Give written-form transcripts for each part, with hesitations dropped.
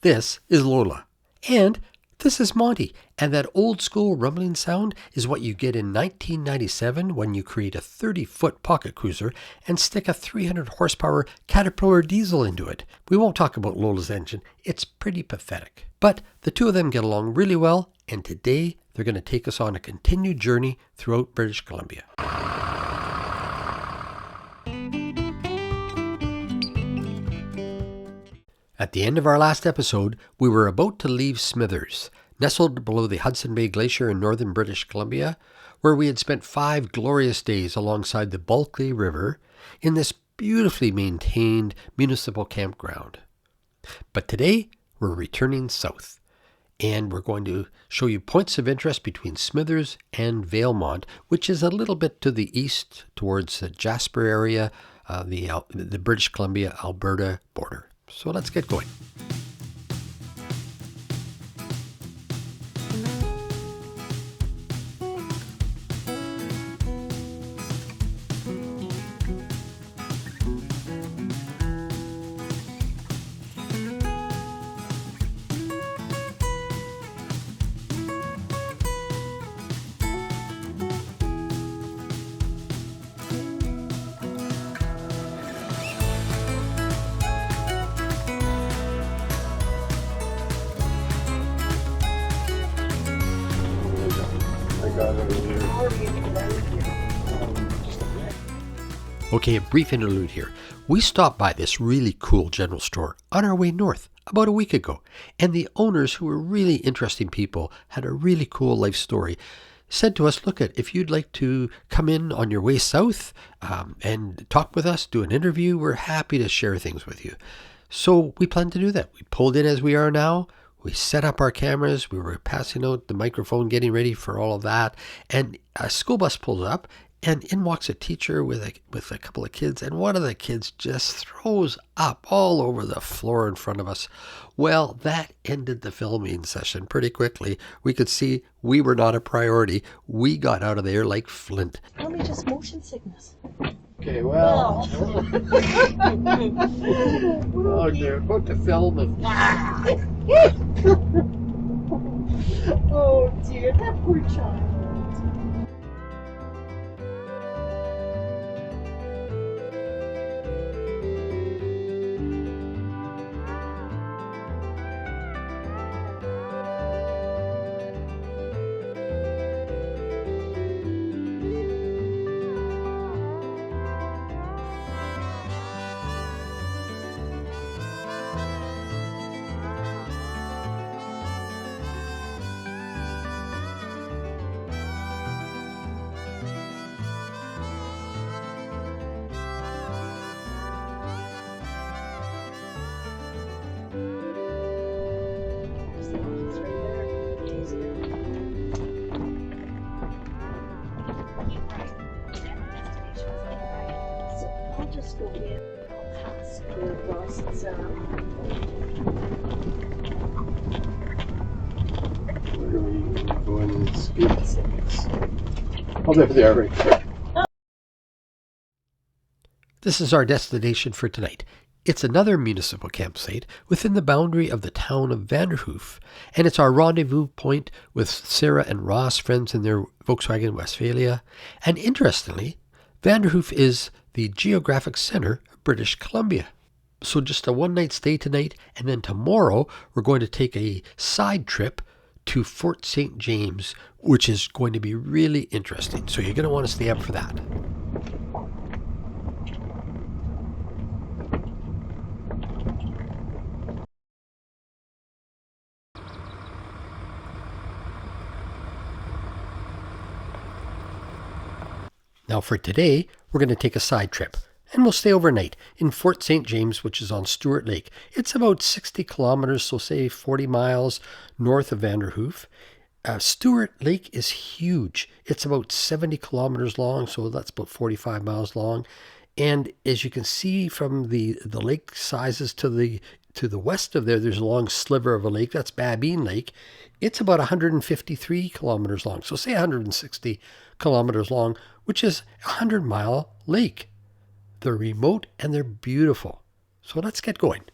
This is Lola. And this is Monty. And that old school rumbling sound is what you get in 1997 when you create a 30-foot pocket cruiser and stick a 300 horsepower Caterpillar diesel into it. We won't talk about Lola's engine. It's pretty pathetic. But the two of them get along really well, and today they're going to take us on a continued journey throughout British Columbia. At the end of our last episode, we were about to leave Smithers, nestled below the Hudson Bay Glacier in northern British Columbia, where we had spent 5 glorious days alongside the Bulkley River in this beautifully maintained municipal campground. But today, we're returning south, and we're going to show you points of interest between Smithers and Valemount, which is a little bit to the east towards the Jasper area, the British Columbia-Alberta border. So let's get going. Okay, a brief interlude here. We stopped by this really cool general store on our way north about a week ago, and the owners, who were really interesting people, had a really cool life story, said to us, look, if you'd like to come in on your way south and talk with us, do an interview, we're happy to share things with you. So we planned to do that. We pulled in as we are now. We set up our cameras. We were passing out the microphone, getting ready for all of that. And a school bus pulls up, and in walks a teacher with a couple of kids. And one of the kids just throws up all over the floor in front of us. Well, that ended the filming session pretty quickly. We could see we were not a priority. We got out of there like flint. Probably just motion sickness. Okay, well. Oh, they're about to film and. Oh dear, that poor child. I'll just go in. I'll pass your boss and Sarah. Where are we going in speed? I'll be up there right quick. This is our destination for tonight. It's another municipal campsite within the boundary of the town of Vanderhoof, and it's our rendezvous point with Sarah and Ross, friends in their Volkswagen Westphalia. And interestingly, Vanderhoof is the geographic center of British Columbia. So just a one-night stay tonight, and then tomorrow we're going to take a side trip to Fort St. James, which is going to be really interesting. So you're going to want to stay up for that. Now for today, we're going to take a side trip, and we'll stay overnight in Fort St. James, which is on Stuart Lake. It's about 60 kilometers, so say 40 miles north of Vanderhoof. Stuart Lake is huge. It's about 70 kilometers long, so that's about 45 miles long. And as you can see from the lake sizes to the west of there's a long sliver of a lake. That's Babine Lake. It's about 153 kilometers long. So say 160 kilometers long, which is a 100-mile lake. They're remote and they're beautiful. So let's get going.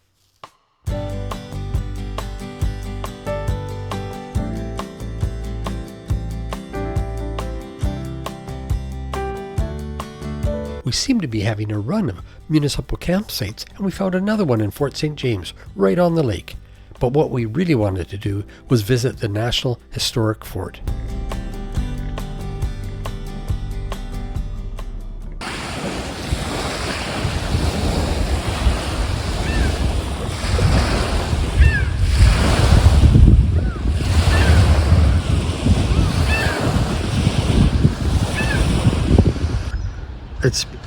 We seem to be having a run of municipal campsites, and we found another one in Fort St. James, right on the lake. But what we really wanted to do was visit the National Historic Fort.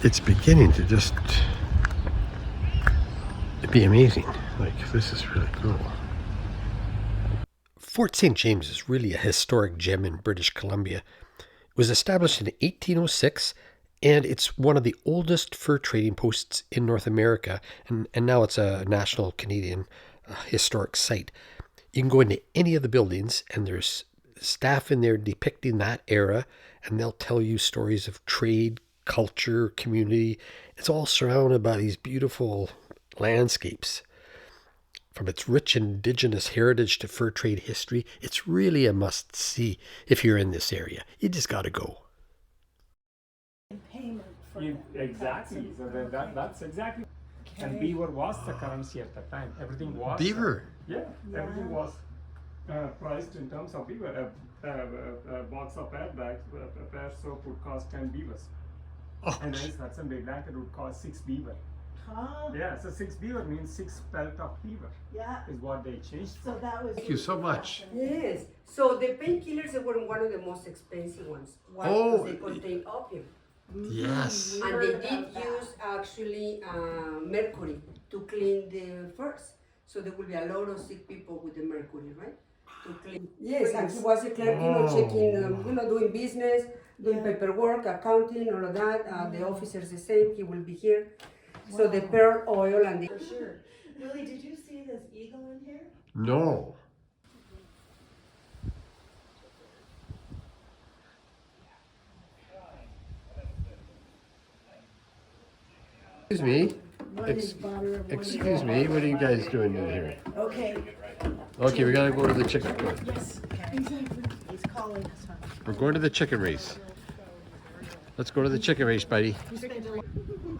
It's beginning to just be amazing. Like, this is really cool. Fort St. James is really a historic gem in British Columbia. It was established in 1806, and it's one of the oldest fur trading posts in North America, and now it's a national Canadian historic site. You can go into any of the buildings, and there's staff in there depicting that era, and they'll tell you stories of trade, culture, community. It's all surrounded by these beautiful landscapes. From its rich indigenous heritage to fur trade history, it's really a must-see if you're in this area. You just got to go. Exactly. So that's exactly. Okay. And Beaver was the currency at that time. Everything was. Beaver? Everything was priced in terms of Beaver. A box of airbags, a pair of soap would cost 10 beavers. Oh. And then Hudson Bay blanket would cost 6 beaver. Huh? Yeah, so 6 beaver means 6 pelt of beaver. Yeah. Is what they changed. So that was. Thank you so much. Yes. So the painkillers were one of the most expensive ones. Why? Oh. Because they contain opium. Yes. And they did use actually mercury to clean the furs. So there will be a lot of sick people with the mercury, right? To clean. Yes, and he was a clerk, checking, doing business, doing paperwork, accounting, all of that. The officers the same. He will be here. Wow. So the pearl oil and the. For sure. Willie, did you see this eagle in here? No. Excuse me. Excuse me. What are you guys doing in here? Okay. Okay, we gotta go to the chicken coop. Yes. Okay. Exactly. He's calling us. We're going to the chicken race. Let's go to the chicken race, buddy.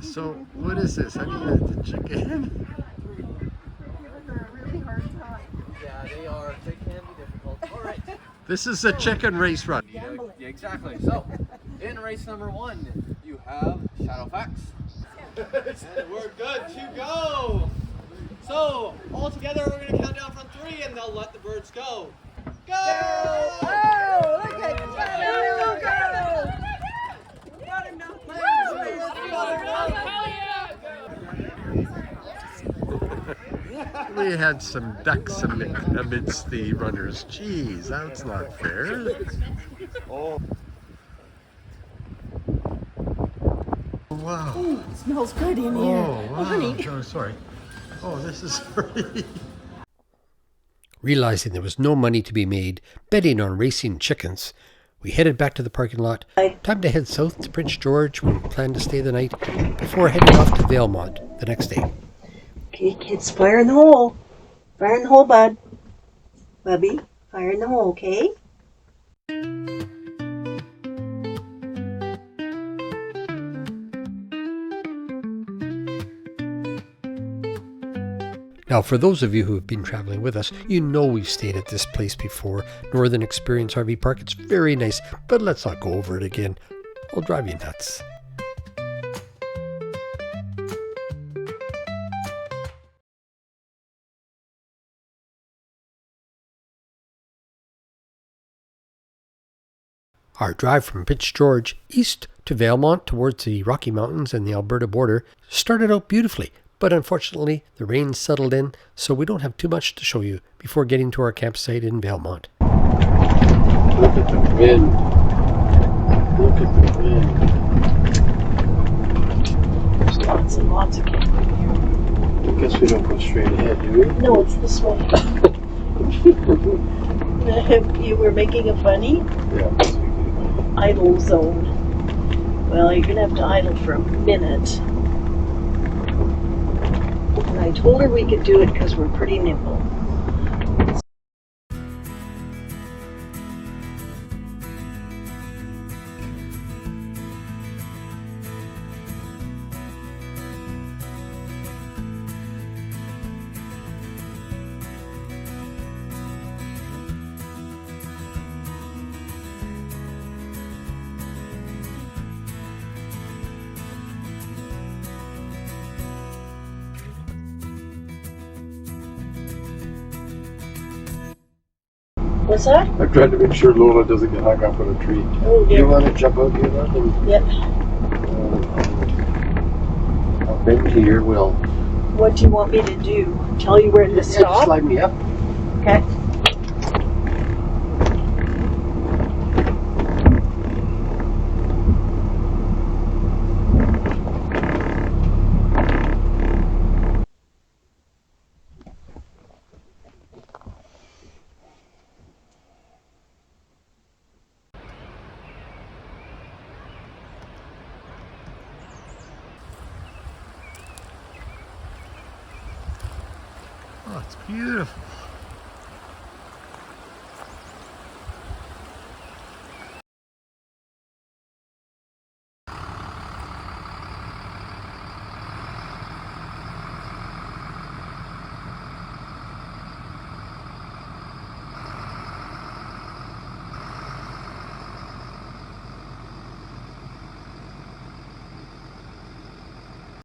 So, what is this? How do you get the chicken? Yeah, they are. They can be difficult. All right. This is a chicken race run. Yeah, exactly. So, in race number 1, you have Shadowfax. And we're good to go. So, all together, we're going to count down from 3, and they'll let the birds go. Go! Oh, look at Shadow go! We had some ducks amidst the runners. Jeez, that's not fair. Oh. Wow. Ooh, it smells good in here. Oh, wow. Honey. Oh, sorry. Oh, this is pretty. Realizing there was no money to be made betting on racing chickens, we headed back to the parking lot. Time to head south to Prince George, where we planned to stay the night, before heading off to Valemount the next day. Okay, kids, fire in the hole. Fire in the hole, bud. Bubby, fire in the hole, okay? Now, for those of you who have been traveling with us, you know we've stayed at this place before, Northern Experience RV Park. It's very nice, but let's not go over it again. I'll drive you nuts. Our drive from Prince George east to Valemount towards the Rocky Mountains and the Alberta border started out beautifully, but unfortunately the rain settled in, so we don't have too much to show you before getting to our campsite in Valemount. Look at the wind. Look at the wind. There's lots and lots of camping here. I guess we don't go straight ahead, do we? No, it's this way. You were making a funny Yeah. idle zone. Well, you're going to have to idle for a minute. And I told her we could do it because we're pretty nimble. What's that? I'm trying to make sure Lola doesn't get hung up on a tree. Oh Do you dear. want to jump out here now? Yep. I'll bend to your will. What do you want me to do? Tell you where to Just stop? slide me up. Okay. Oh, it's beautiful.